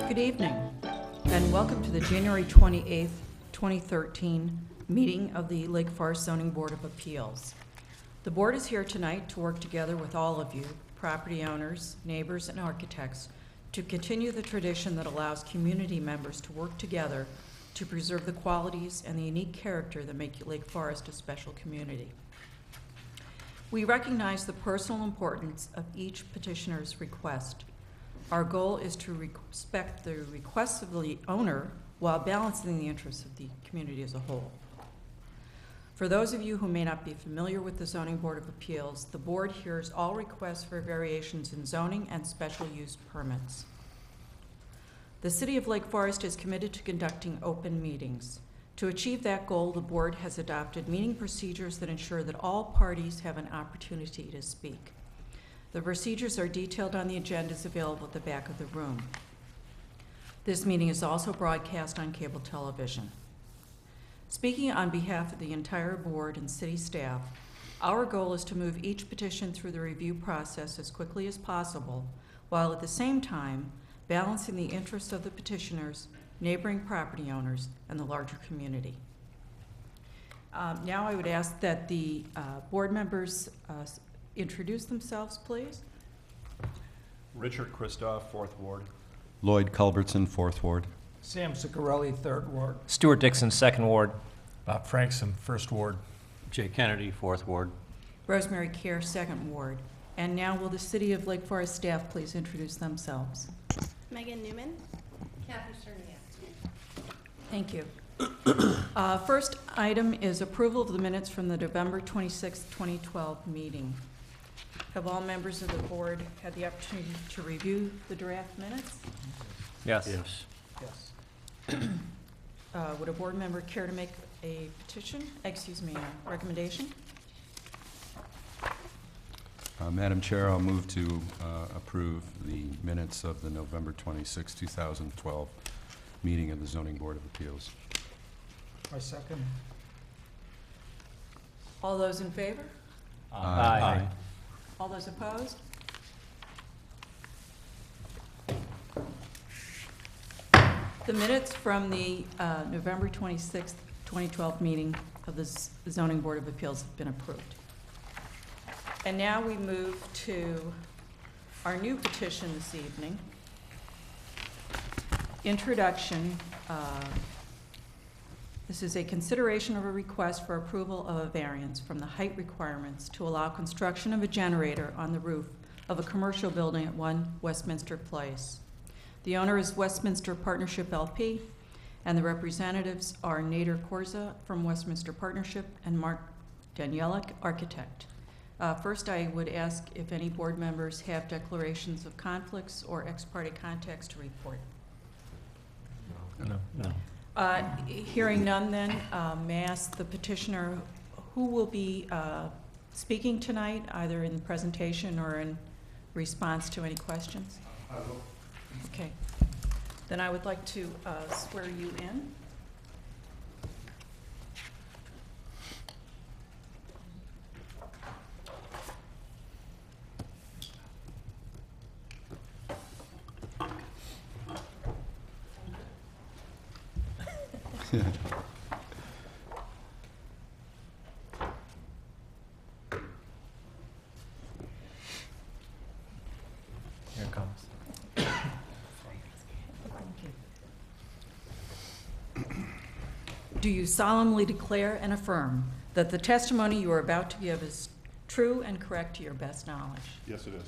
Good evening, and welcome to the January 28th, 2013 meeting of the Lake Forest Zoning Board of Appeals. The board is here tonight to work together with all of you, property owners, neighbors, and architects, to continue the tradition that allows community members to work together to preserve the qualities and the unique character that make Lake Forest a special community. We recognize the personal importance of each petitioner's request. Our goal is to respect the requests of the owner while balancing the interests of the community as a whole. For those of you who may not be familiar with the Zoning Board of Appeals, the board hears all requests for variations in zoning and special use permits. The City of Lake Forest is committed to conducting open meetings. To achieve that goal, the board has adopted meeting procedures that ensure that all parties have an opportunity to speak. The procedures are detailed on the agendas available at the back of the room. This meeting is also broadcast on cable television. Speaking on behalf of the entire board and city staff, our goal is to move each petition through the review process as quickly as possible, while at the same time balancing the interests of the petitioners, neighboring property owners, and the larger community. Now I would ask that the board members introduce themselves, please. Richard Christoff, 4th Ward. Lloyd Culbertson, 4th Ward. Sam Ciccarelli, 3rd Ward. Stewart Dixon, 2nd Ward. Bob Franksen, 1st Ward. Jay Kennedy, 4th Ward. Rosemary Kehr, 2nd Ward. And now will the City of Lake Forest staff please introduce themselves. Megan Newman. Kathy Cerniak. Thank you. First item is approval of the minutes from the November 26, 2012 meeting. Have all members of the board had the opportunity to review the draft minutes? Yes. Yes. Would a board member care to make a recommendation? Madam Chair, I'll move to approve the minutes of the November 26, 2012 meeting of the Zoning Board of Appeals. I second. All those in favor? Aye. All those opposed? The minutes from the November 26th, 2012 meeting of the Zoning Board of Appeals have been approved. And now we move to our new petition this evening. Introduction. This is a consideration of a request for approval of a variance from the height requirements to allow construction of a generator on the roof of a commercial building at 1 Westminster Place. The owner is Westminster Partnership LP, and the representatives are Nader Khorza from Westminster Partnership and Mark Danielak, architect. First, I would ask if any board members have declarations of conflicts or ex parte contacts to report. No. Hearing none, then, may I ask the petitioner who will be speaking tonight, either in the presentation or in response to any questions? I will. Okay. Then I would like to swear you in. Here it comes. Do you solemnly declare and affirm that the testimony you are about to give is true and correct to your best knowledge? Yes, it is.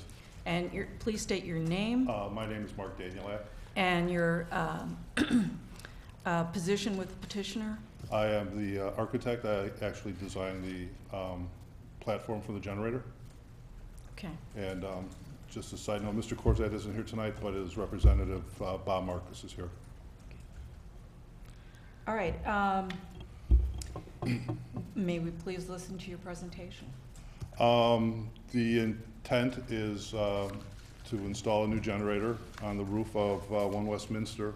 And please state your name My name is Mark Danielak. and your position with the petitioner. I am the architect. I actually designed the platform for the generator. Okay. And just a side note, Mr. Khorza isn't here tonight, but his representative, Bob Marcus, is here. All right. May we please listen to your presentation? The intent is to install a new generator on the roof of One Westminster.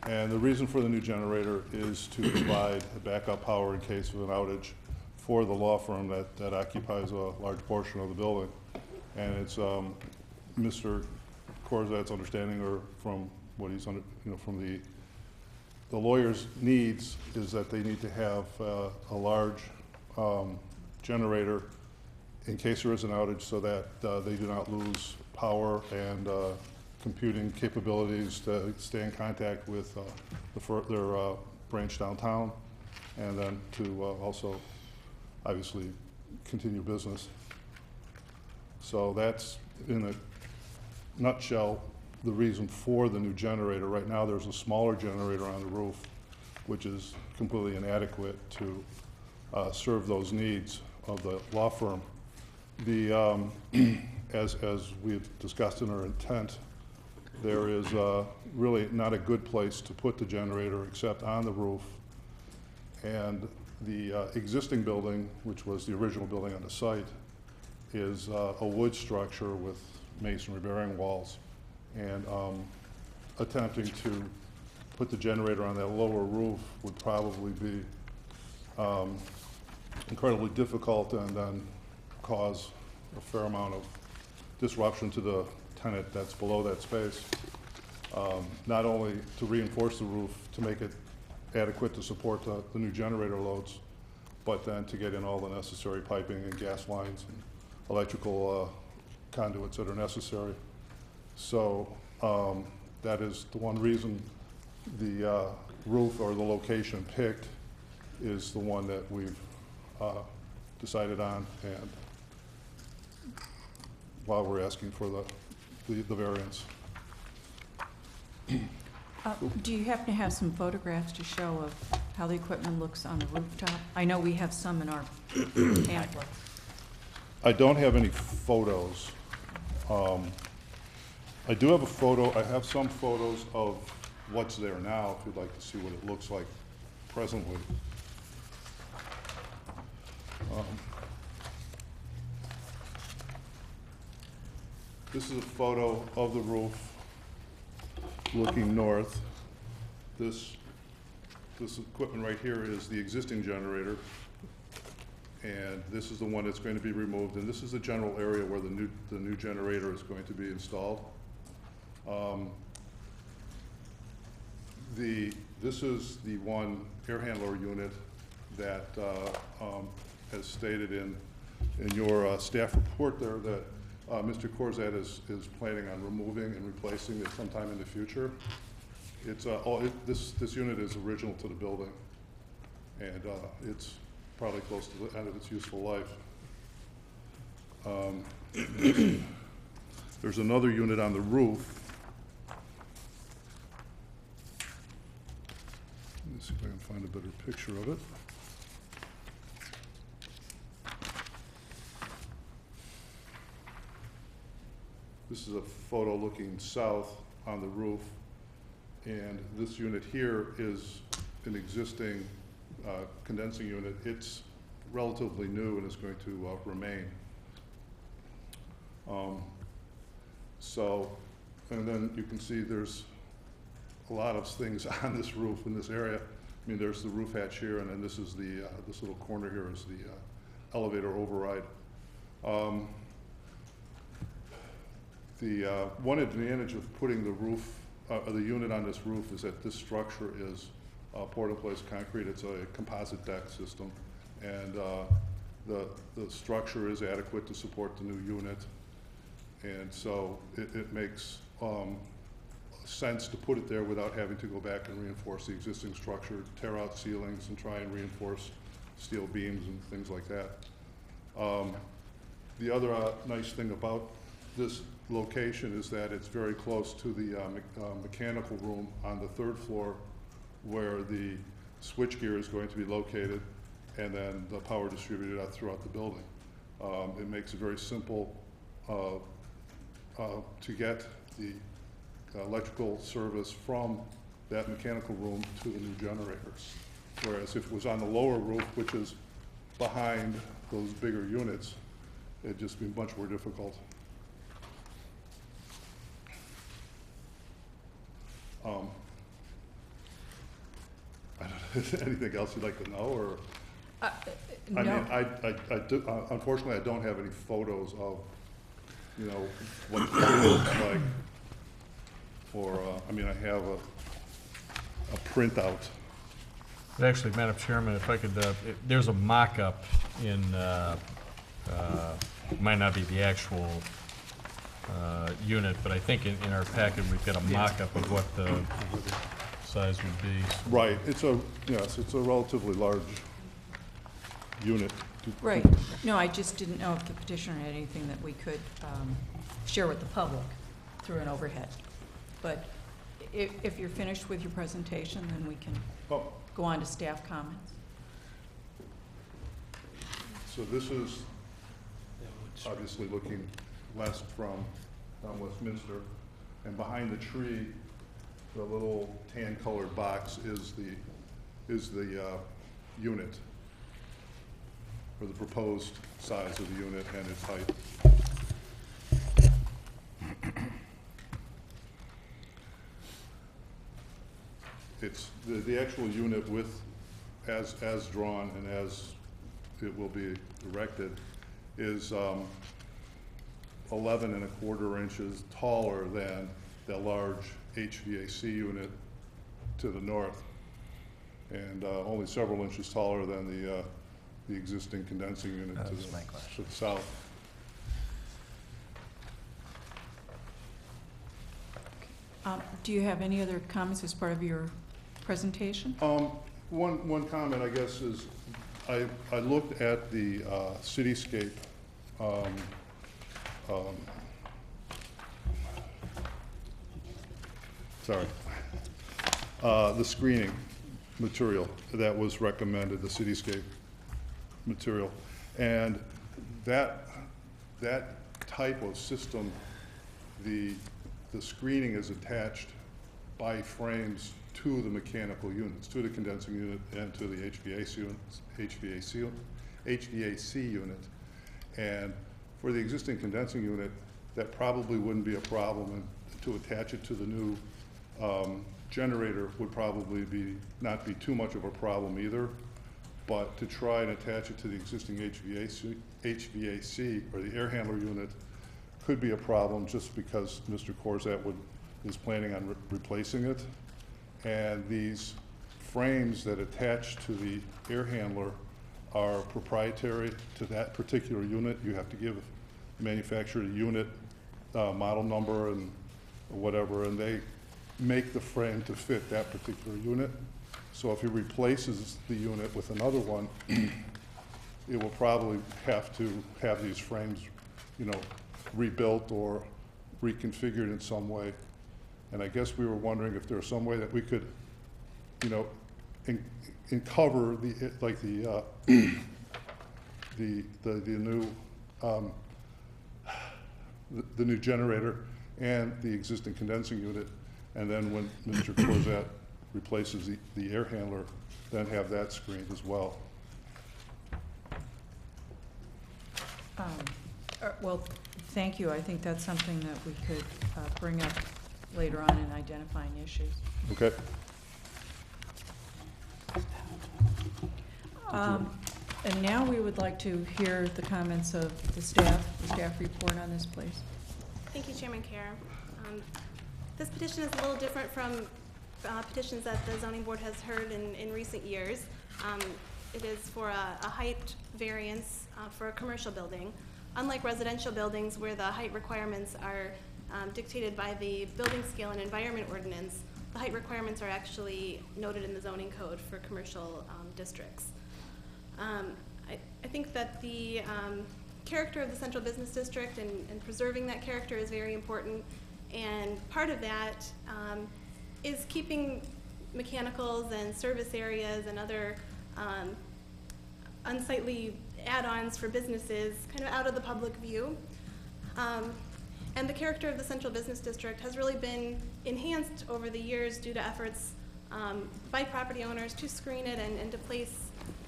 And the reason for the new generator is to provide backup power in case of an outage for the law firm that occupies a large portion of the building. And it's Mr. Khorza's understanding, or from what he's from the lawyer's needs, is that they need to have a large generator in case there is an outage, so that they do not lose power and computing capabilities to stay in contact with their branch downtown, and then to also obviously continue business. So that's, in a nutshell, the reason for the new generator. Right now there's a smaller generator on the roof which is completely inadequate to serve those needs of the law firm. As we had discussed in our intent, there is really not a good place to put the generator except on the roof. And the existing building, which was the original building on the site, is a wood structure with masonry bearing walls. And attempting to put the generator on that lower roof would probably be incredibly difficult, and then cause a fair amount of disruption to the tenant that's below that space. Not only to reinforce the roof to make it adequate to support the new generator loads, but then to get in all the necessary piping and gas lines and electrical conduits that are necessary. So that is the one reason the roof, or the location picked, is the one that we've decided on, and while we're asking for the variance. Do you happen to have some photographs to show of how the equipment looks on the rooftop? I know we have some in our pamphlets. I don't have any photos. I do have a photo. I have some photos of what's there now, if you'd like to see what it looks like presently. This is a photo of the roof looking north. This equipment right here is the existing generator, and this is the one that's going to be removed, and this is the general area where the new generator is going to be installed. This is the one air handler unit that, as stated in your staff report there, that Mr. Khorza is planning on removing and replacing it sometime in the future. It's this unit is original to the building, and it's probably close to the end of its useful life. There's another unit on the roof. Let me see if I can find a better picture of it. This is a photo looking south on the roof, and this unit here is an existing condensing unit. It's relatively new and is going to remain. And then you can see there's a lot of things on this roof in this area. I mean, there's the roof hatch here, and then this is the this little corner here is the elevator override. The one advantage of putting the roof, the unit on this roof, is that this structure is poured-in-place concrete. It's a composite deck system, and the structure is adequate to support the new unit, and so it makes sense to put it there without having to go back and reinforce the existing structure, tear out ceilings, and try and reinforce steel beams and things like that. The other nice thing about this location is that it's very close to the mechanical room on the third floor, where the switchgear is going to be located, and then the power distributed out throughout the building. It makes it very simple to get the electrical service from that mechanical room to the new generators. Whereas if it was on the lower roof, which is behind those bigger units, it'd just be much more difficult. I don't know, anything else you'd like to know, or? I No. mean, I do, unfortunately, I don't have any photos of, you know, what it looks like. Or, I mean, I have a printout. But actually, Madam Chairman, if I could, there's a mock-up in, it might not be the actual unit, but I think in our packet, we've got a mock-up of what the size would be. Right, yes, it's a relatively large unit. Right. No, I just didn't know if the petitioner had anything that we could share with the public through an overhead. But if you're finished with your presentation, then we can Oh, go on to staff comments. so this is obviously looking west from One Westminster, and behind the tree, the little tan-colored box is the unit, or the proposed size of the unit and its height. It's the actual unit with, as drawn and as it will be erected, is 11¼ inches taller than the large HVAC unit to the north, and only several inches taller than the existing condensing unit to the south. Do you have any other comments as part of your presentation? One comment, I guess, is I looked at the cityscape the screening material that was recommended, the cityscape material, and that type of system, the screening is attached by frames to the mechanical units, to the condensing unit and to the HVAC unit. And for the existing condensing unit, that probably wouldn't be a problem, and to attach it to the new generator would probably not be too much of a problem either. But to try and attach it to the existing HVAC or the air handler unit could be a problem, just because Mr. Khorza is planning on replacing it. And these frames that attach to the air handler are proprietary to that particular unit. You have to give the manufacturer the unit model number and whatever, and they make the frame to fit that particular unit. So if he replaces the unit with another one, it will probably have to have these frames, rebuilt or reconfigured in some way. And I guess we were wondering if there was some way that we could, cover the new generator and the existing condensing unit, and then when Mr. Khorza replaces the air handler, then have that screened as well. Well, thank you. I think that's something that we could bring up later on in identifying issues. Okay. And now we would like to hear the comments of the staff report on this, please. Thank you, Chairman Kehr. This petition is a little different from petitions that the zoning board has heard in recent years. It is for a height variance for a commercial building. Unlike residential buildings where the height requirements are dictated by the building scale and environment ordinance, the height requirements are actually noted in the zoning code for commercial districts. I think that the character of the central business district and preserving that character is very important, and part of that is keeping mechanicals and service areas and other unsightly add-ons for businesses kind of out of the public view. And the character of the Central Business District has really been enhanced over the years due to efforts by property owners to screen it and to place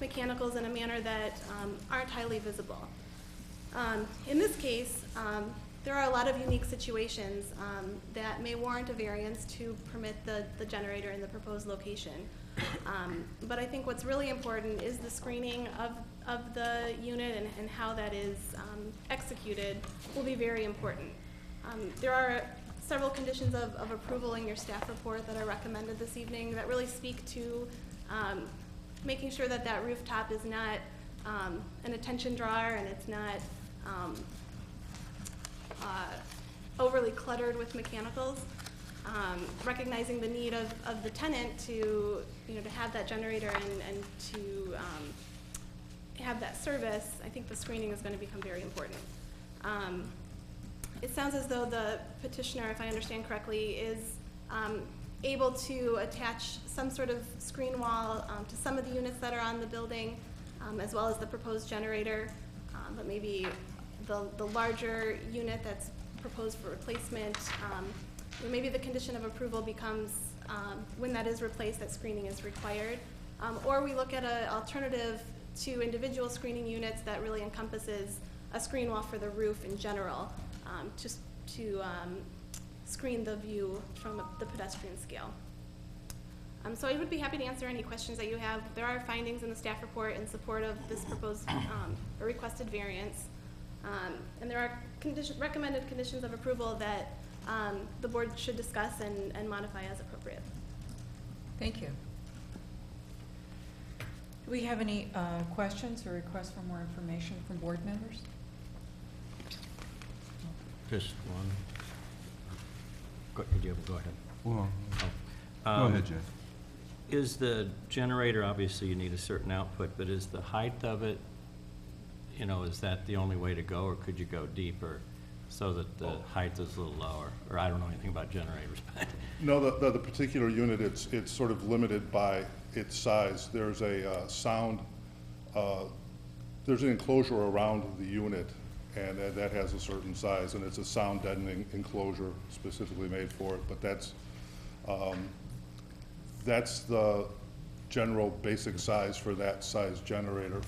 mechanicals in a manner that aren't highly visible. In this case, there are a lot of unique situations that may warrant a variance to permit the generator in the proposed location. But I think what's really important is the screening of the unit and how that is executed will be very important. There are several conditions of approval in your staff report that are recommended this evening that really speak to making sure that that rooftop is not an attention drawer and it's not overly cluttered with mechanicals. Recognizing the need of the tenant to, to have that generator and to have that service, I think the screening is going to become very important. It sounds as though the petitioner, if I understand correctly, is able to attach some sort of screen wall to some of the units that are on the building, as well as the proposed generator, but maybe the larger unit that's proposed for replacement, maybe the condition of approval becomes when that is replaced, that screening is required. Or we look at an alternative to individual screening units that really encompasses a screen wall for the roof in general, just to screen the view from the pedestrian scale. So I would be happy to answer any questions that you have. There are findings in the staff report in support of this proposed or requested variance. And there are recommended conditions of approval that the board should discuss and modify as appropriate. Thank you. Do we have any questions or requests for more information from board members? Just one. Go ahead. Well, go Um, ahead, Jay. Is the generator, obviously you need a certain output, but is the height of it, is that the only way to go, or could you go deeper so that the height is a little lower? Or I don't know anything about generators, but. No, the particular unit, it's sort of limited by its size. There's a there's an enclosure around the unit, and that has a certain size, and it's a sound deadening enclosure specifically made for it. But that's the general basic size for that size generator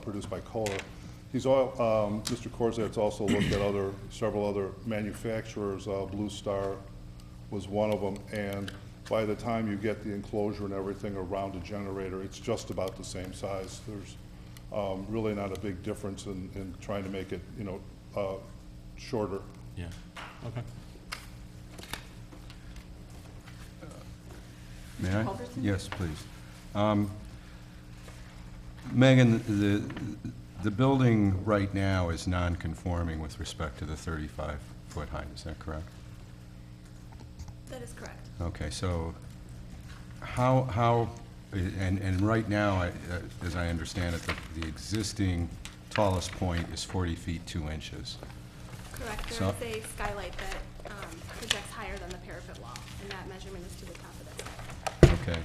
produced by Khorza. Mr. Khorza has also looked at several other manufacturers. Blue Star was one of them, and by the time you get the enclosure and everything around a generator, it's just about the same size. There's really not a big difference in trying to make it, shorter. Yeah, okay. May I? Culbertson? Yes, please. Megan, the building right now is non-conforming with respect to the 35-foot height, is that correct? That is correct. Okay, so and right now, as I understand it, the existing tallest point is 40 feet 2 inches. Correct. So- There is a skylight that projects higher than the parapet wall, and that measurement is to the top of that skylight. Okay.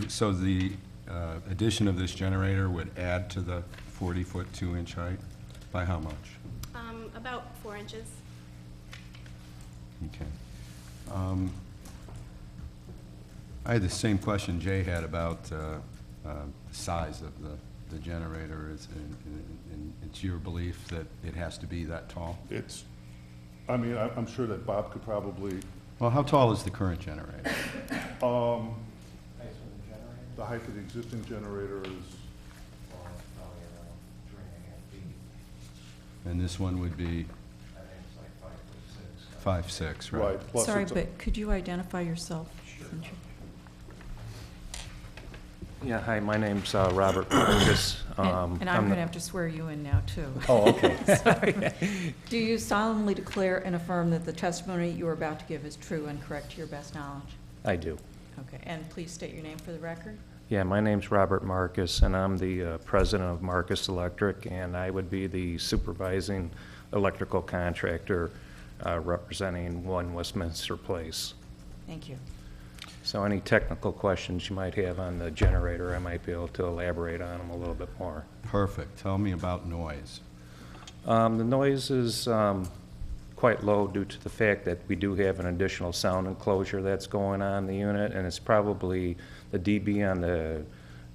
So the addition of this generator would add to the 40-foot 2-inch height? By how much? About 4 inches. Okay. I had the same question Jay had about the size of the generator. And it's your belief that it has to be that tall? I'm sure that Bob could probably, Well, how tall is the current generator? the height of the existing generator is, Probably around 3.5 feet. And this one would be I think it's like 5'6". 5'6", right? right. Plus Sorry, it's a- but could you identify yourself? since you- Yeah, hi, my name's Robert Marcus. And I'm the- going to have to swear you in now, too. Oh, okay. Sorry. Do you solemnly declare and affirm that the testimony you are about to give is true and correct to your best knowledge? I do. Okay, and please state your name for the record. Yeah, my name's Robert Marcus, and I'm the president of Marcus Electric, and I would be the supervising electrical contractor representing One Westminster Place. Thank you. So any technical questions you might have on the generator, I might be able to elaborate on them a little bit more. Perfect. Tell me about noise. The noise is quite low due to the fact that we do have an additional sound enclosure that's going on the unit, and it's probably, the dB on the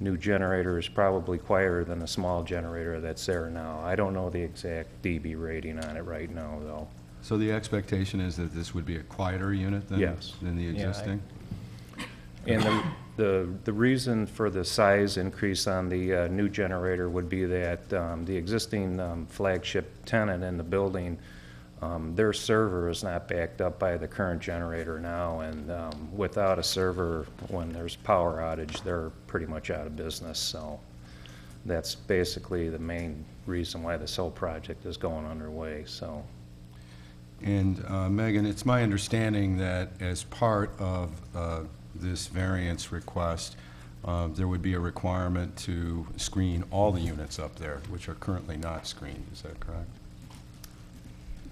new generator is probably quieter than the small generator that's there now. I don't know the exact dB rating on it right now, though. So the expectation is that this would be a quieter unit than, Yes. than the existing? And the reason for the size increase on the new generator would be that the existing flagship tenant in the building, their server is not backed up by the current generator now, and without a server, when there's power outage, they're pretty much out of business. So that's basically the main reason why this whole project is going underway. So. And Megan, it's my understanding that as part of this variance request, there would be a requirement to screen all the units up there, which are currently not screened. Is that correct?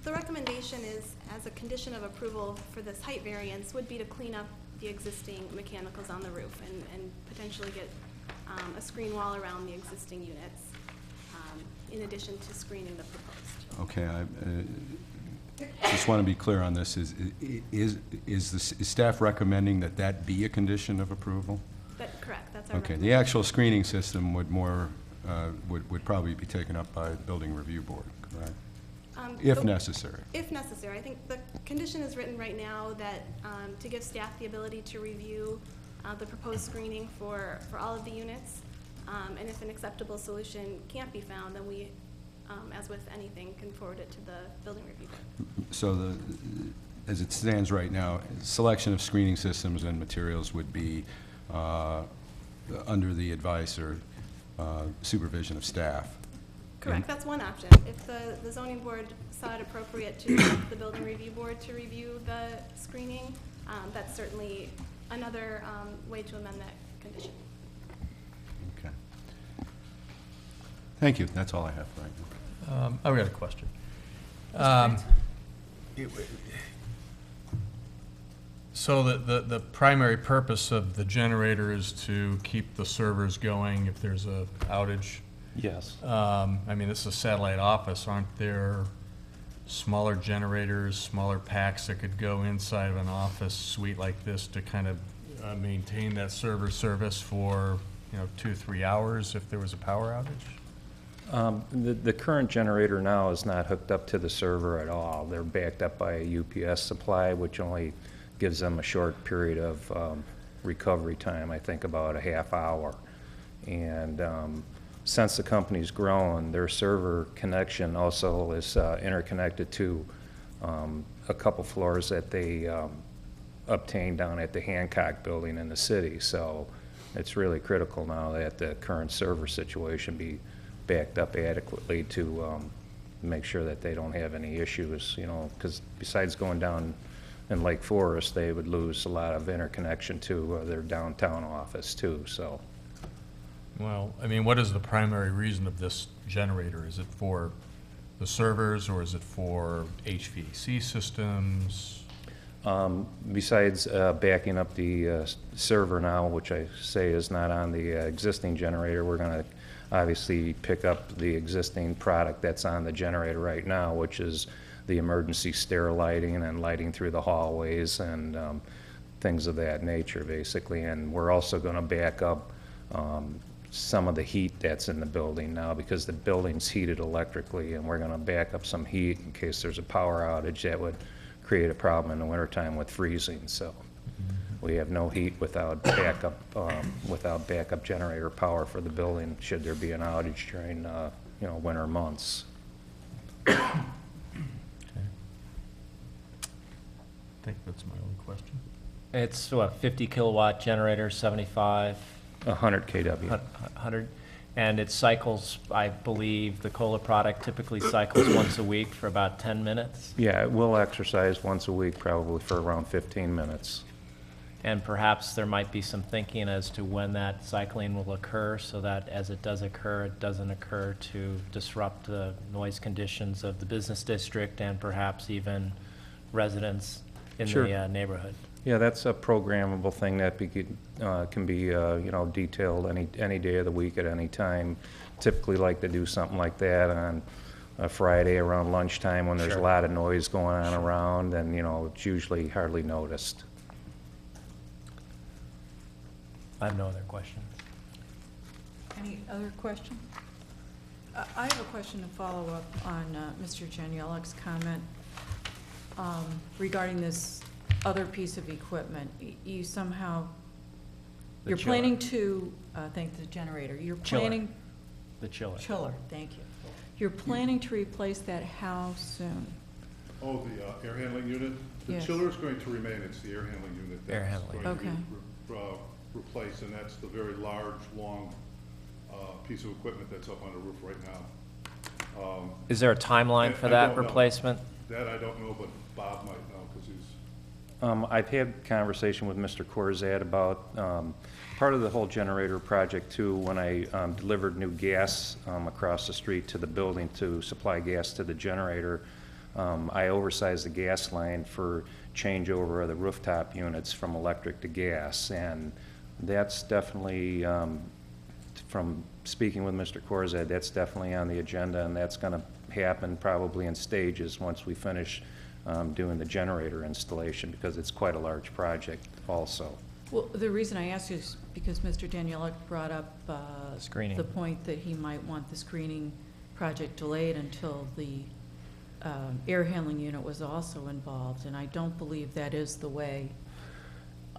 The recommendation is, as a condition of approval for this height variance, would be to clean up the existing mechanicals on the roof and potentially get a screen wall around the existing units, in addition to screening the proposed. Okay, I just want to be clear on this. Is staff recommending that that be a condition of approval? Correct, that's our Okay, the actual screening system would would probably be taken up by the Building Review Board, correct? If necessary. If necessary. I think the condition is written right now that to give staff the ability to review the proposed screening for all of the units. And if an acceptable solution can't be found, then we, as with anything, can forward it to the Building Review Board. So as it stands right now, selection of screening systems and materials would be under the advice or supervision of staff. Correct, that's one option. If the zoning board saw it appropriate to direct the Building Review Board to review the screening, that's certainly another way to amend that condition. Okay. Thank you. That's all I have right now. I've got a question. So the primary purpose of the generator is to keep the servers going if there's a outage? Yes. I mean, this is a satellite office. Aren't there smaller generators, smaller packs that could go inside of an office suite like this to kind of maintain that server service for, 2-3 hours if there was a power outage? The current generator now is not hooked up to the server at all. They're backed up by a UPS supply, which only gives them a short period of recovery time, I think about a half hour. And since the company's grown, their server connection also is interconnected to a couple floors that they obtained down at the Hancock building in the city. So it's really critical now that the current server situation be backed up adequately to make sure that they don't have any issues, because besides going down in Lake Forest, they would lose a lot of interconnection to their downtown office too, so. Well, I mean, what is the primary reason of this generator? Is it for the servers or is it for HVAC systems? Besides backing up the server now, which I say is not on the existing generator, we're going to obviously pick up the existing product that's on the generator right now, which is the emergency stair lighting and lighting through the hallways and things of that nature, basically. And we're also going to back up some of the heat that's in the building now, because the building's heated electrically, and we're going to back up some heat in case there's a power outage that would create a problem in the wintertime with freezing. So we have no heat without backup generator power for the building should there be an outage during winter months. Okay. I think that's my only question. It's what, 50 kilowatt generator, 75? 100 kW. 100, and it cycles, I believe, the cola product typically cycles once a week for about 10 minutes? Yeah, we'll exercise once a week, probably for around 15 minutes. And perhaps there might be some thinking as to when that cycling will occur, so that as it does occur, it doesn't occur to disrupt the noise conditions of the business district and perhaps even residents in Sure. the neighborhood. Yeah, that's a programmable thing that can be, you know, detailed any day of the week at any time. Typically like to do something like that on a Friday around lunchtime when there's a Sure. lot of noise going on around, and, you know, it's usually hardly noticed. I have no other questions. Any other question? I have a question to follow up on Mr. Danielak's comment regarding this other piece of equipment. You somehow, The you're chiller. planning to, thank the generator, you're Chiller. planning. The chiller. Chiller, thank you. You're planning to replace that how soon? Oh, the air handling unit? The Yes. chiller is going to remain, it's the air handling unit Air that's handling. going to be Okay. replaced, and that's the very large, long piece of equipment that's up on the roof right now. Is there a timeline for I that don't know. replacement? That I don't know, but Bob might know, because he's, I've had conversation with Mr. Khorza about part of the whole generator project too. When I delivered new gas across the street to the building to supply gas to the generator, I oversized the gas line for changeover of the rooftop units from electric to gas, and that's definitely, from speaking with Mr. Khorza, that's definitely on the agenda, and that's going to happen probably in stages once we finish doing the generator installation, because it's quite a large project also. Well, the reason I ask is because Mr. Danielak brought up Screening. the point that he might want the screening project delayed until the air handling unit was also involved, and I don't believe that is the way.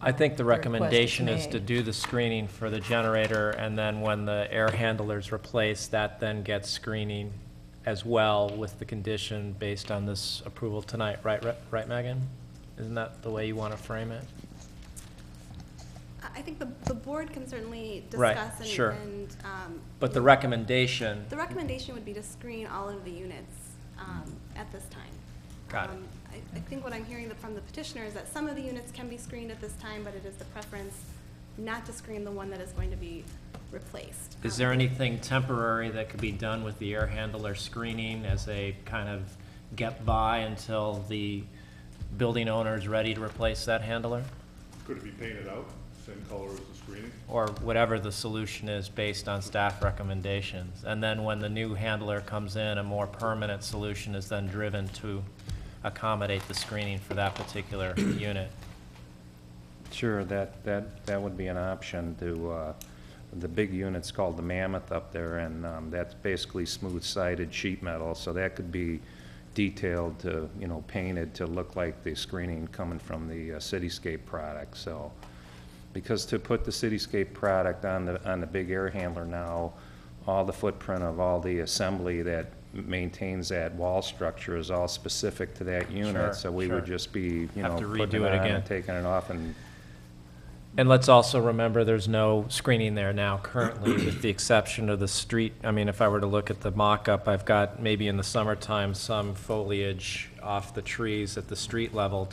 I think the The request is recommendation is to made. do the screening for the generator, and then when the air handler's replaced, that then gets screening as well with the condition based on this approval tonight, right, Megan? Isn't that the way you want to frame it? I think the board can certainly Right, discuss and. sure. and, But the recommendation, The recommendation would be to screen all of the units at this time. Got it. I think what I'm hearing from the petitioner is that some of the units can be screened at this time, but it is the preference not to screen the one that is going to be replaced. is there anything temporary that could be done with the air handler screening as a kind of get by until the building owner is ready to replace that handler? could it be painted out, same color as the screening? Or whatever the solution is based on staff recommendations. And then when the new handler comes in, a more permanent solution is then driven to accommodate the screening for that particular unit. Sure, that would be an option to, the big unit's called the Mammoth up there, and that's basically smooth-sided sheet metal, so that could be detailed to, you know, painted to look like the screening coming from the Cityscape product, so. Because to put the Cityscape product on the big air handler now, all the footprint of all the assembly that maintains that wall structure is all specific to that unit, Sure, so we sure. would just be, you Have know, to putting redo it it on again. and taking it off, and And let's also remember, there's no screening there now currently, with the exception of the street. I mean, if I were to look at the mock-up, I've got maybe in the summertime some foliage off the trees at the street level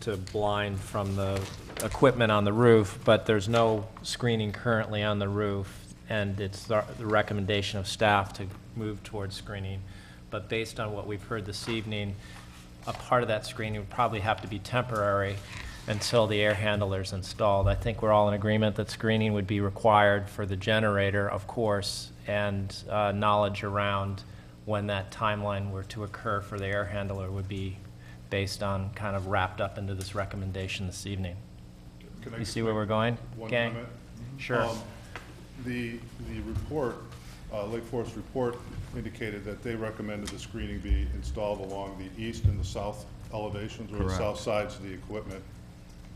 to blind from the equipment on the roof, but there's no screening currently on the roof, and it's the recommendation of staff to move towards screening. But based on what we've heard this evening, a part of that screening would probably have to be temporary until the air handler's installed. I think we're all in agreement that screening would be required for the generator, of course, and knowledge around when that timeline were to occur for the air handler would be based on kind of wrapped up into this recommendation this evening. Can I You just see where we're going, One gang? comment? Sure. The report, Lake Forest report indicated that they recommended the screening be installed along the east and the south elevations, or the Correct. south sides of the equipment.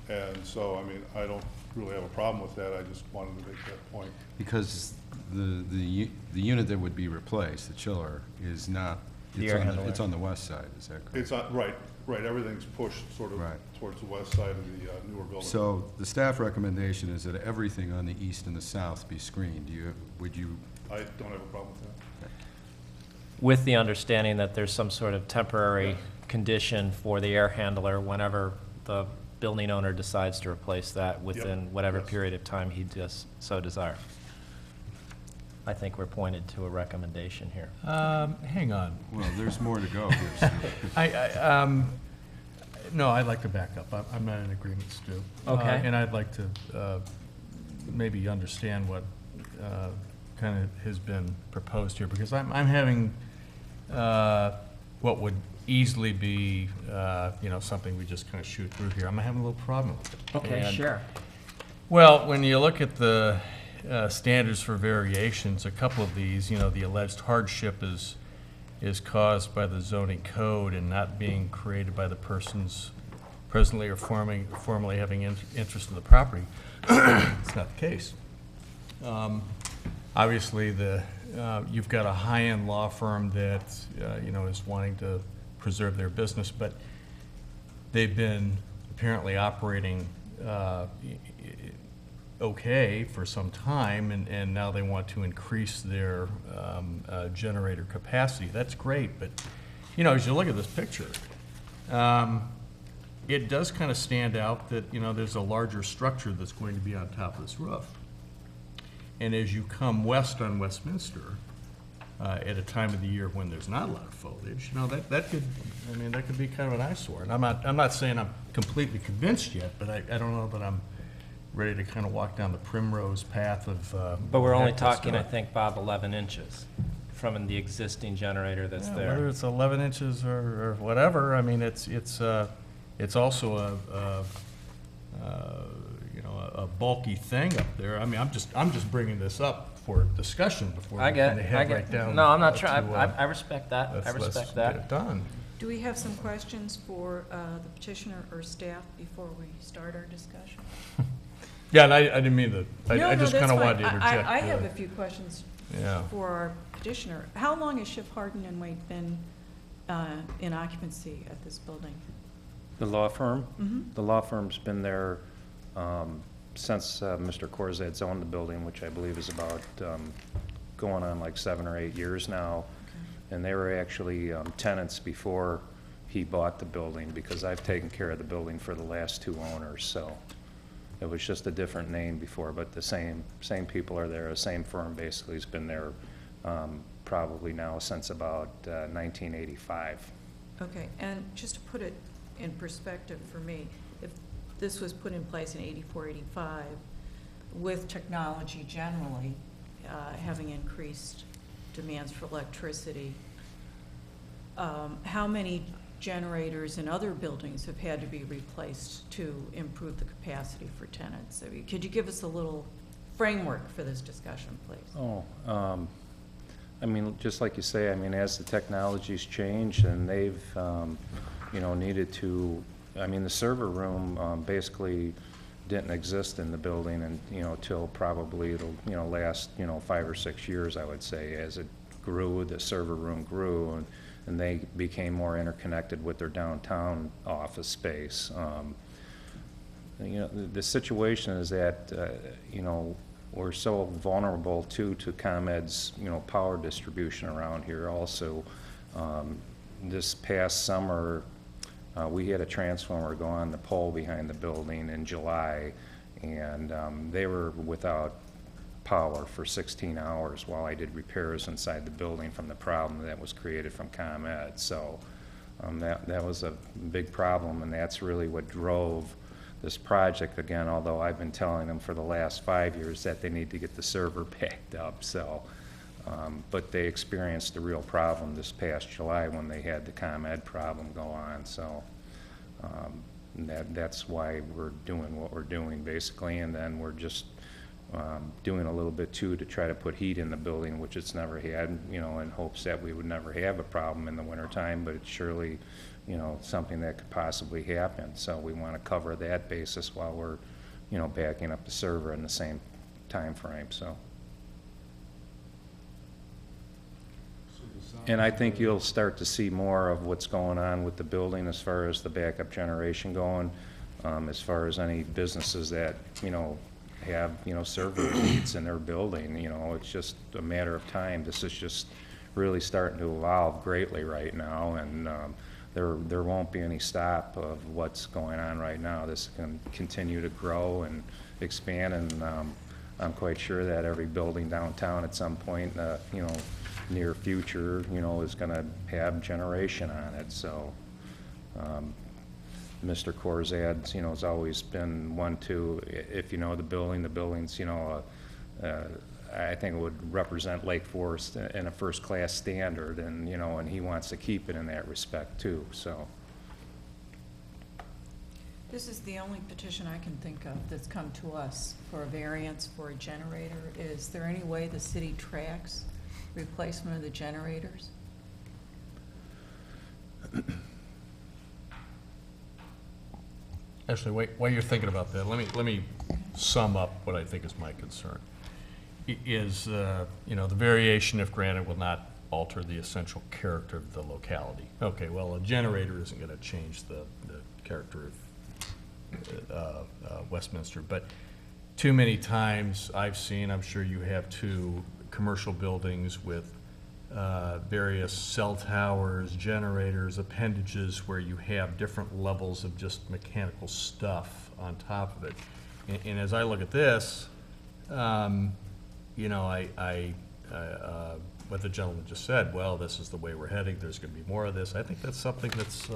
And so, I mean, I don't really have a problem with that, I just wanted to make that point. Because the unit that would be replaced, the chiller, is not, The it's air on handler. it's on the west side, is that correct? It's not, right, everything's pushed sort of Right. towards the west side of the newer building. So the staff recommendation is that everything on the east and the south be screened. Would you, I don't have a problem with that. With the understanding that there's some sort of temporary Yes. condition for the air handler whenever the building owner decides to replace that within whatever Yes. period of time he just so desires. I think we're pointed to a recommendation here. Hang on. well, there's more to go here, Steve. No, I'd like to back up. I'm not in agreement, Stu. Okay. And I'd like to maybe understand what kind of has been proposed here, because I'm having what would easily be, something we just kind of shoot through here. I'm having a little problem with it. Okay, And- sure. Well, when you look at the standards for variations, a couple of these, the alleged hardship is caused by the zoning code and not being created by the persons presently or formerly having interest in the property. It's not the case. Obviously, you've got a high-end law firm that, is wanting to preserve their business, but they've been apparently operating okay for some time, and now they want to increase their generator capacity. That's great, but, as you look at this picture, it does kind of stand out that, there's a larger structure that's going to be on top of this roof. And as you come west on Westminster, at a time of the year when there's not a lot of foliage, that could be kind of an eyesore. And I'm not saying I'm completely convinced yet, but I don't know that I'm ready to kind of walk down the primrose path of. But we're only heck talking, I that's think, Bob, 11 inches from the existing generator that's Yeah, there. whether it's 11 inches or whatever, it's also a bulky thing up there. I'm just bringing this up for discussion before we kind of head right down. No, I'm not to, trying, I respect that, let's- I let's respect get that. it done. Do we have some questions for the petitioner or staff before we start our discussion? Yeah, and I didn't mean to, No, I no, just that's kind of fine. wanted to interject. I have a few questions Yeah. for our petitioner. How long has Schiff, Harden and Wade been in occupancy at this building? The law firm? Mhm. The law firm's been there since Mr. Khorza had owned the building, which I believe is about going on like 7 or 8 years now. And they were actually tenants before he bought the building, because I've taken care of the building for the last 2 owners, so it was just a different name before, but the same people are there. The same firm basically has been there probably now since about 1985. Okay, and just to put it in perspective for me, if this was put in place in 84, 85, with technology generally having increased demands for electricity, how many generators in other buildings have had to be replaced to improve the capacity for tenants? I mean, could you give us a little framework for this discussion, please? Oh, just like you say, as the technology's changed and they've, needed to, the server room basically didn't exist in the building and, till probably it'll, last, 5 or 6 years, I would say. As it grew, the server room grew, and they became more interconnected with their downtown office space. The situation is that, we're so vulnerable to ComEd's, power distribution around here. Also, this past summer, we had a transformer go on the pole behind the building in July, and they were without power for 16 hours while I did repairs inside the building from the problem that was created from ComEd. So that was a big problem, and that's really what drove this project again, although I've been telling them for the last 5 years that they need to get the server backed up. So, but they experienced a real problem this past July when they had the ComEd problem go on. So that's why we're doing what we're doing basically, and then we're just doing a little bit too to try to put heat in the building, which it's never had, in hopes that we would never have a problem in the wintertime, but it's surely, something that could possibly happen. So we want to cover that basis while we're, backing up the server in the same time frame, so. And I think you'll start to see more of what's going on with the building as far as the backup generation going, as far as any businesses that, have, server needs in their building. It's just a matter of time. This is just really starting to evolve greatly right now, and there won't be any stop of what's going on right now. This can continue to grow and expand, and I'm quite sure that every building downtown at some point, near future, is going to have generation on it. So Mr. Khorza, you know, has always been one to, if you know the building's, you know, I think it would represent Lake Forest in a first-class standard, and, you know, and he wants to keep it in that respect too, so. This is the only petition I can think of that's come to us for a variance for a generator. Is there any way the city tracks replacement of the generators? Actually, while you're thinking about that, let me sum up what I think is my concern. Is, you know, the variation, if granted, will not alter the essential character of the locality. Okay, well, a generator isn't going to change the character of Westminster, but too many times I've seen, I'm sure you have too, commercial buildings with various cell towers, generators, appendages, where you have different levels of just mechanical stuff on top of it. And as I look at this, you know, what the gentleman just said, well, this is the way we're heading, there's going to be more of this. I think that's something that's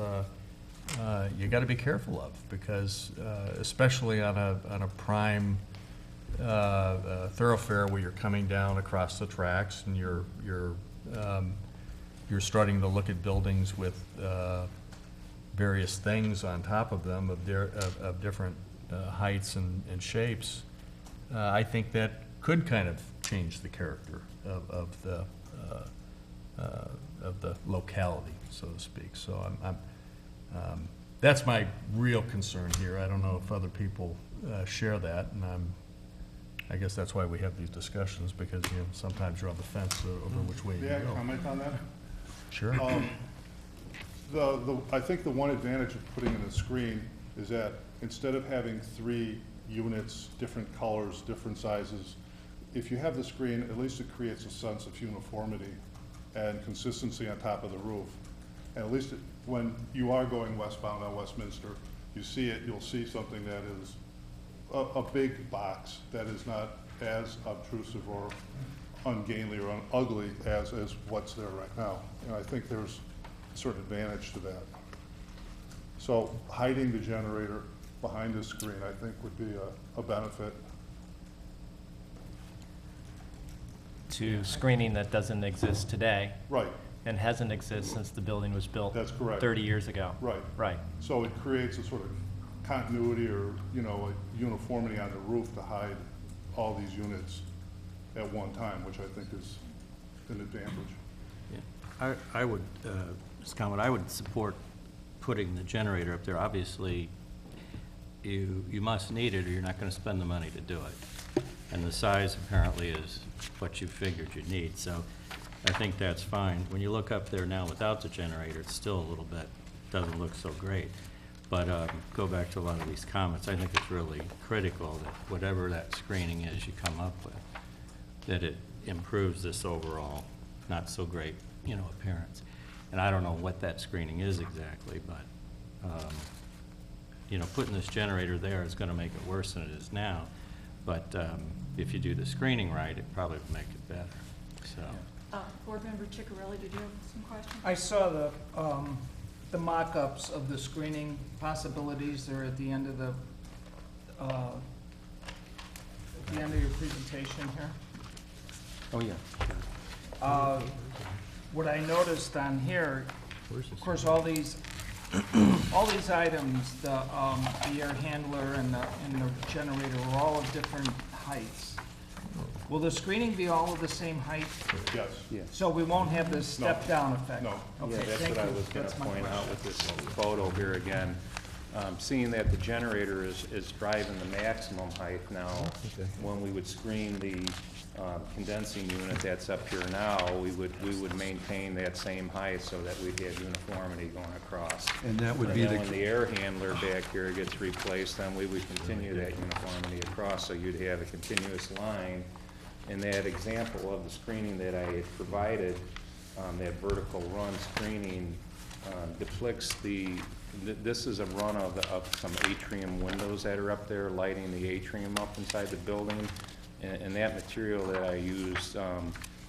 you got to be careful of, because especially on a prime thoroughfare where you're coming down across the tracks and you're starting to look at buildings with various things on top of them of different heights and shapes. I think that could kind of change the character of the locality, so to speak. So that's my real concern here. I don't know if other people share that, and I guess that's why we have these discussions, because, you know, sometimes you're on the fence over which way you May I go. comment on that? Sure. I think the one advantage of putting in a screen is that instead of having 3 units, different colors, different sizes, if you have the screen, at least it creates a sense of uniformity and consistency on top of the roof. And at least when you are going westbound on Westminster, you see it, you'll see something that is a big box that is not as obtrusive or ungainly or ugly as what's there right now. And I think there's a certain advantage to that. So hiding the generator behind the screen, I think, would be a benefit. To screening that doesn't exist today Right, and hasn't existed since the building was built that's correct. 30 years ago. Right. Right. So it creates a sort of continuity or, you know, a uniformity on the roof to hide all these units at one time, which I think is an advantage. Yeah. I would, Ms. Conway, I would support putting the generator up there. Obviously, you must need it or you're not going to spend the money to do it. And the size apparently is what you figured you need, so I think that's fine. When you look up there now without the generator, it's still a little bit, doesn't look so great. But go back to a lot of these comments, I think it's really critical that whatever that screening is you come up with, that it improves this overall not so great, you know, appearance. And I don't know what that screening is exactly, but you know, putting this generator there is going to make it worse than it is now. But if you do the screening right, it probably would make it better. So. Board Member Ciccarelli, did you have some questions? I saw the mock-ups of the screening possibilities. They're at the end of your presentation here. Oh, yeah. What I noticed on here, of course, all these items, the air handler and the generator are all of different heights. Will the screening be all of the same height? Yes. Yeah. So we won't have this step-down effect? No. Okay, Yeah, that's thank what I you. was going That's to my point out question. with this photo here again. Seeing that the generator is driving the maximum height now, when we would screen the condensing unit that's up here now, we would maintain that same height so that we'd have uniformity going across. And that would And be then when the, the air handler back here gets replaced, then we would continue that uniformity across, so you'd have a continuous line. In that example of the screening that I had provided, that vertical run screening depicts this is a run of some atrium windows that are up there, lighting the atrium up inside the building. And that material that I used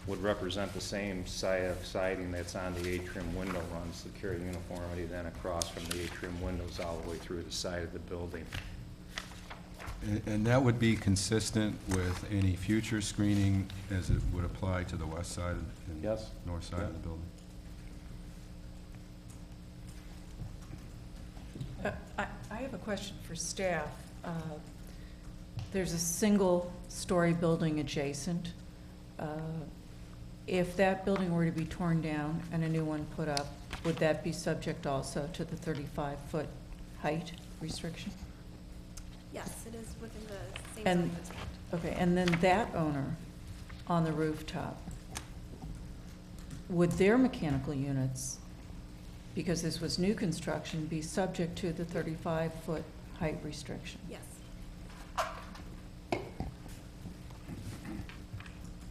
would represent the same siding that's on the atrium window runs to carry uniformity then across from the atrium windows all the way through the side of the building. And that would be consistent with any future screening as it would apply to the west side and Yes. north side of the building? I have a question for staff. There's a single-story building adjacent. If that building were to be torn down and a new one put up, would that be subject also to the 35-foot height restriction? Yes, it is within the same And- zoning district. Okay, and then that owner on the rooftop, would their mechanical units, because this was new construction, be subject to the 35-foot height restriction? Yes.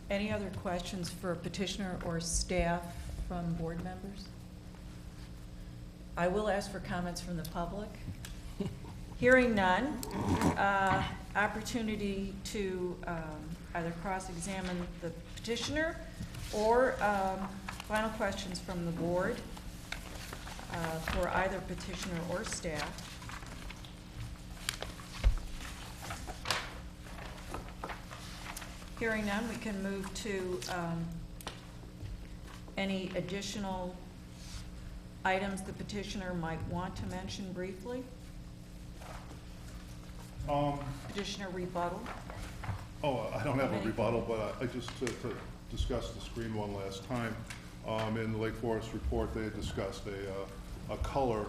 Any other questions for petitioner or staff from board members? I will ask for comments from the public. Hearing none, opportunity to either cross-examine the petitioner or final questions from the board for either petitioner or staff. Hearing none, we can move to any additional items the petitioner might want to mention briefly. Petitioner rebuttal. Oh, I don't have a rebuttal, but I just to discuss the screen one last time. In the Lake Forest report, they had discussed a color,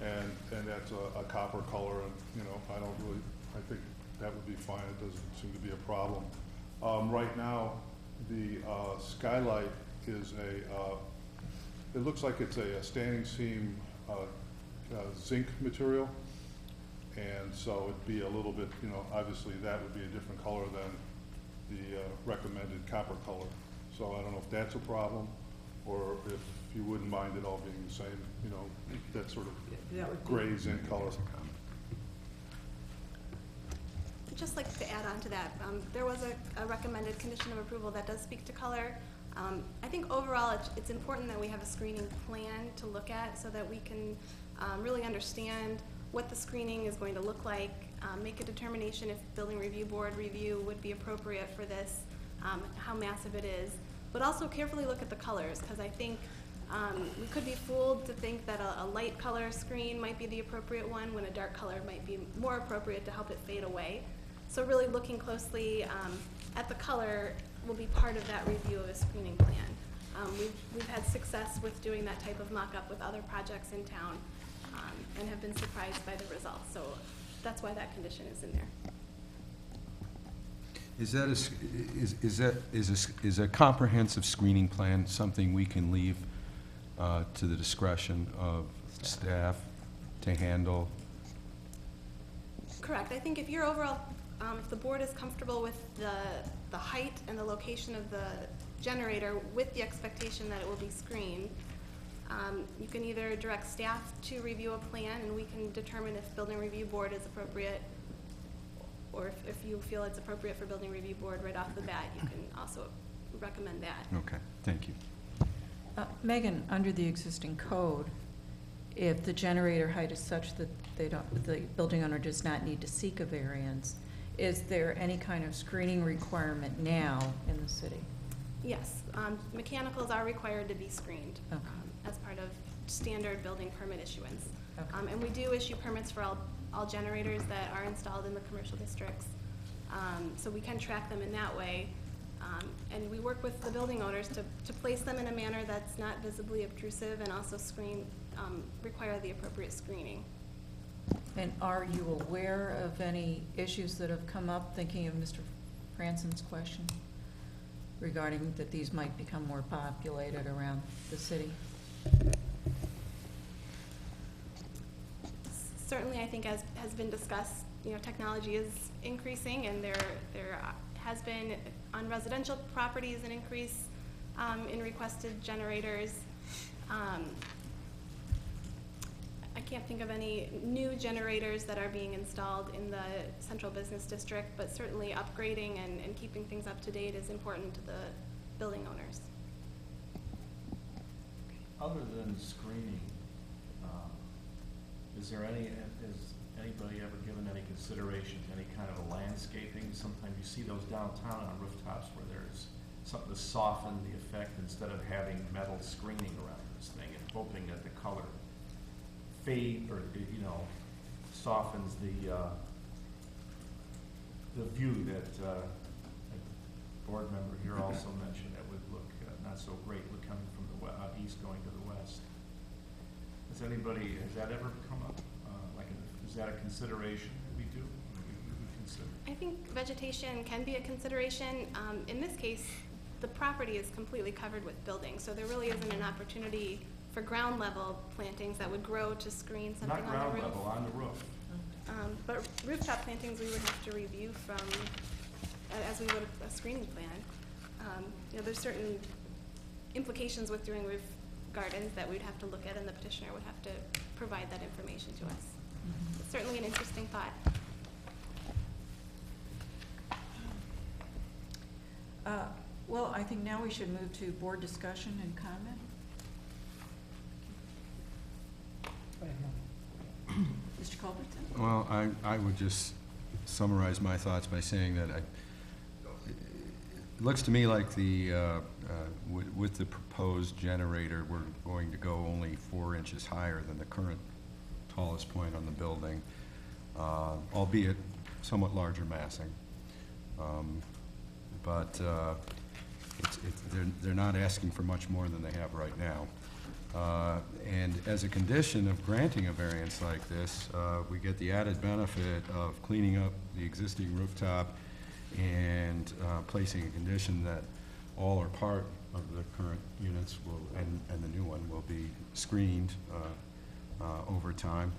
and that's a copper color, and, you know, I think that would be fine. It doesn't seem to be a problem. Right now, the skylight is it looks like it's a standing seam zinc material. And so it'd be a little bit, you know, obviously that would be a different color than the recommended copper color. So I don't know if that's a problem, or if you wouldn't mind it all being the same, you know, that sort of gray zinc color. I'd just like to add on to that. There was a recommended condition of approval that does speak to color. I think overall it's important that we have a screening plan to look at so that we can really understand what the screening is going to look like, make a determination if building review board review would be appropriate for this, how massive it is, but also carefully look at the colors, because I think we could be fooled to think that a light color screen might be the appropriate one when a dark color might be more appropriate to help it fade away. So really looking closely at the color will be part of that review of a screening plan. We've had success with doing that type of mock-up with other projects in town. And have been surprised by the results. So that's why that condition is in there. Is a comprehensive screening plan something we can leave to the discretion of staff to handle? Correct. I think if you're overall, if the board is comfortable with the height and the location of the generator with the expectation that it will be screened, you can either direct staff to review a plan and we can determine if building review board is appropriate, or if you feel it's appropriate for building review board right off the bat, you can also recommend that. Okay, thank you. Megan, under the existing code, if the generator height is such that the building owner does not need to seek a variance, is there any kind of screening requirement now in the city? Yes, mechanicals are required to be screened. Okay. As part of standard building permit issuance. Okay. And we do issue permits for all generators that are installed in the commercial districts. So we can track them in that way. And we work with the building owners to place them in a manner that's not visibly obtrusive and also require the appropriate screening. And are you aware of any issues that have come up, thinking of Mr. Franksen's question, regarding that these might become more populated around the city? Certainly, I think as has been discussed, you know, technology is increasing, and there has been on residential properties an increase in requested generators. I can't think of any new generators that are being installed in the central business district, but certainly upgrading and keeping things up to date is important to building owners. Other than screening, has anybody ever given any consideration to any kind of a landscaping? Sometimes you see those downtown on rooftops where there's something to soften the effect instead of having metal screening around this thing and hoping that the color fade or, softens the view that a board member here also mentioned that would look not so great coming from the east going to the west. Has that ever come up? Is that a consideration that we do? We would consider? I think vegetation can be a consideration. In this case, the property is completely covered with buildings, so there really isn't an opportunity for ground level plantings that would grow to screen something on the roof. Not ground level, on the roof. But rooftop plantings we would have to review from, as we would a screening plan. There's certain implications with doing roof gardens that we'd have to look at, and the petitioner would have to provide that information to us. It's certainly an interesting thought. Well, I think now we should move to board discussion and comment. Mr. Culbertson? Well, I would just summarize my thoughts by saying that it looks to me like with the proposed generator, we're going to go only 4 inches higher than the current tallest point on the building, albeit somewhat larger massing. But they're not asking for much more than they have right now. And as a condition of granting a variance like this, we get the added benefit of cleaning up the existing rooftop and placing a condition that all or part of the current units will, and the new one will be screened over time.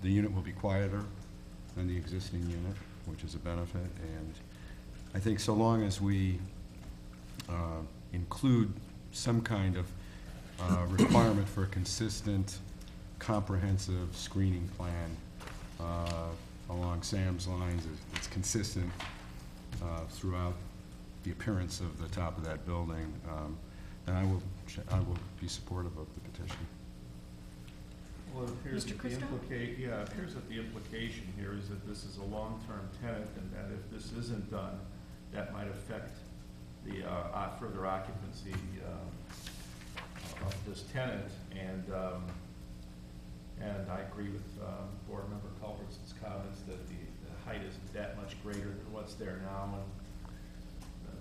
The unit will be quieter than the existing unit, which is a benefit. And I think so long as we include some kind of requirement for a consistent, comprehensive screening plan along Sam's lines, it's consistent throughout the appearance of the top of that building, then I will be supportive of the petition. Well, it appears Mr. that it appears that the implication here is that this is a long-term tenant, and that if this isn't done, that might affect the further occupancy of this tenant. And I agree with Board Member Culbertson's comments that the height isn't that much greater than what's there now, and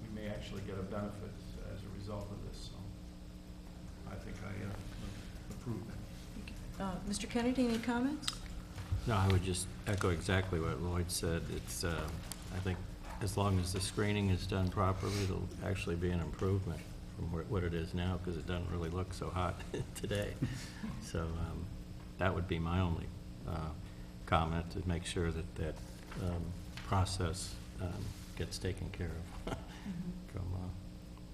we may actually get a benefit as a result of this. So I think I approve that. Mr. Kennedy, any comments? No, I would just echo exactly what Lloyd said. It's, I think as long as the screening is done properly, it'll actually be an improvement from what it is now, because it doesn't really look so hot today. So that would be my only comment, to make sure that that process gets taken care of from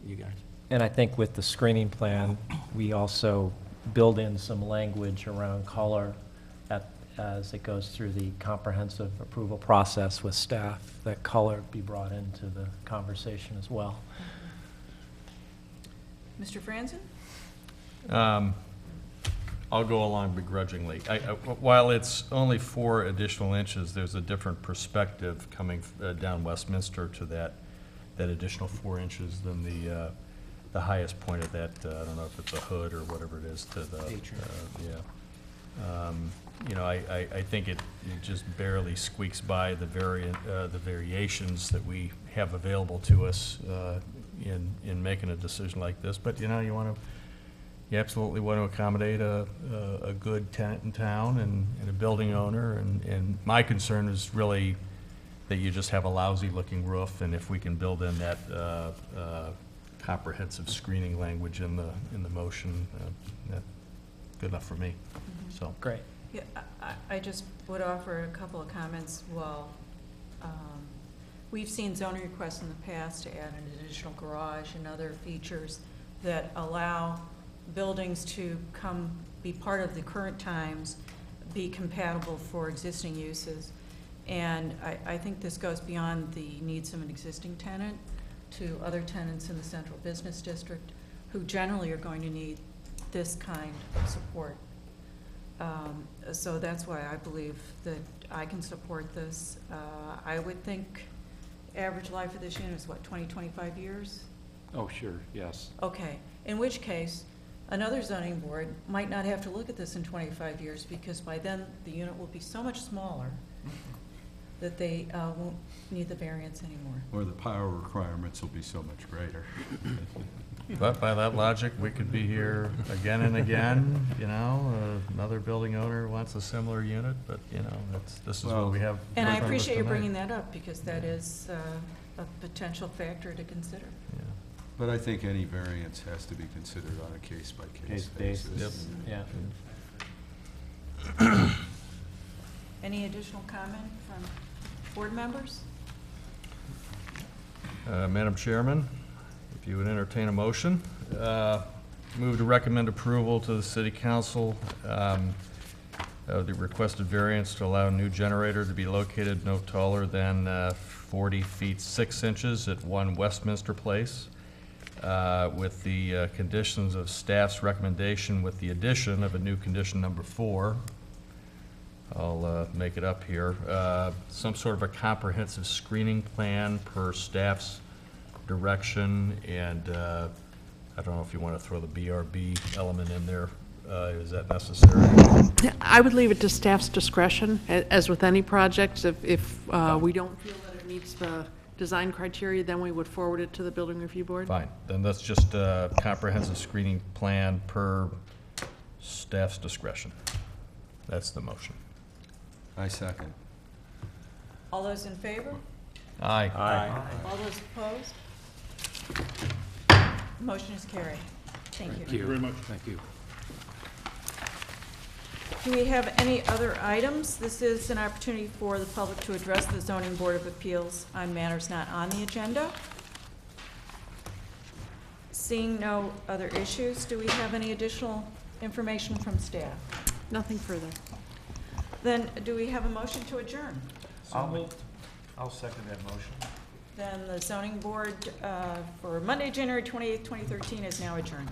you guys. And I think with the screening plan, we also build in some language around color as it goes through the comprehensive approval process with staff, that color be brought into the conversation as well. Mr. Franksen? I'll go along begrudgingly. While it's only 4 additional inches, there's a different perspective coming down Westminster to that additional 4 inches than the highest point of that. I don't know if it's a hood or whatever it is to the I think it just barely squeaks by the variations that we have available to us in making a decision like this. But you absolutely want to accommodate a good tenant in town and a building owner. And my concern is really that you just have a lousy looking roof, and if we can build in that comprehensive screening language in the motion, that's good enough for me. So great. Yeah, I just would offer a couple of comments. Well, we've seen zoning requests in the past to add an additional garage and other features that allow buildings to be part of the current times, be compatible for existing uses. And I think this goes beyond the needs of an existing tenant. to other tenants in the central business district who generally are going to need this kind of support. So that's why I believe that I can support this. I would think average life of this unit is what, 20, 25 years? Oh, sure, yes. Okay, in which case, another zoning board might not have to look at this in 25 years because by then the unit will be so much smaller that they won't need the variance anymore. Or the power requirements will be so much greater. But by that logic, we could be here again and again, you know, another building owner wants a similar unit, but, you know, this is what we have. And I in front of us appreciate you tonight. bringing that up because that is a potential factor to consider. Yeah. But I think any variance has to be considered on a case-by-case basis. Yep. Yeah. Any additional comment from board members? Madam Chairman, if you would entertain a motion, move to recommend approval to the City Council of the requested variance to allow a new generator to be located no taller than 40 feet 6 inches at One Westminster Place, with the conditions of staff's recommendation with the addition of a new condition number 4. I'll make it up here. Some sort of a comprehensive screening plan per staff's direction, and I don't know if you want to throw the BRB element in there. Is that necessary? I would leave it to staff's discretion, as with any project. If we don't feel that it meets the design criteria, then we would forward it to the building review board. Fine, then that's just a comprehensive screening plan per staff's discretion. That's the motion. I second. All those in favor? Aye. All those opposed? Motion is carried. Thank you. Thank you very much. Thank you. Do we have any other items? This is an opportunity for the public to address the Zoning Board of Appeals on matters not on the agenda. Seeing no other issues, do we have any additional information from staff? Nothing further. Then do we have a motion to adjourn? I'll second that motion. Then the Zoning Board for Monday, January 28th, 2013 is now adjourned.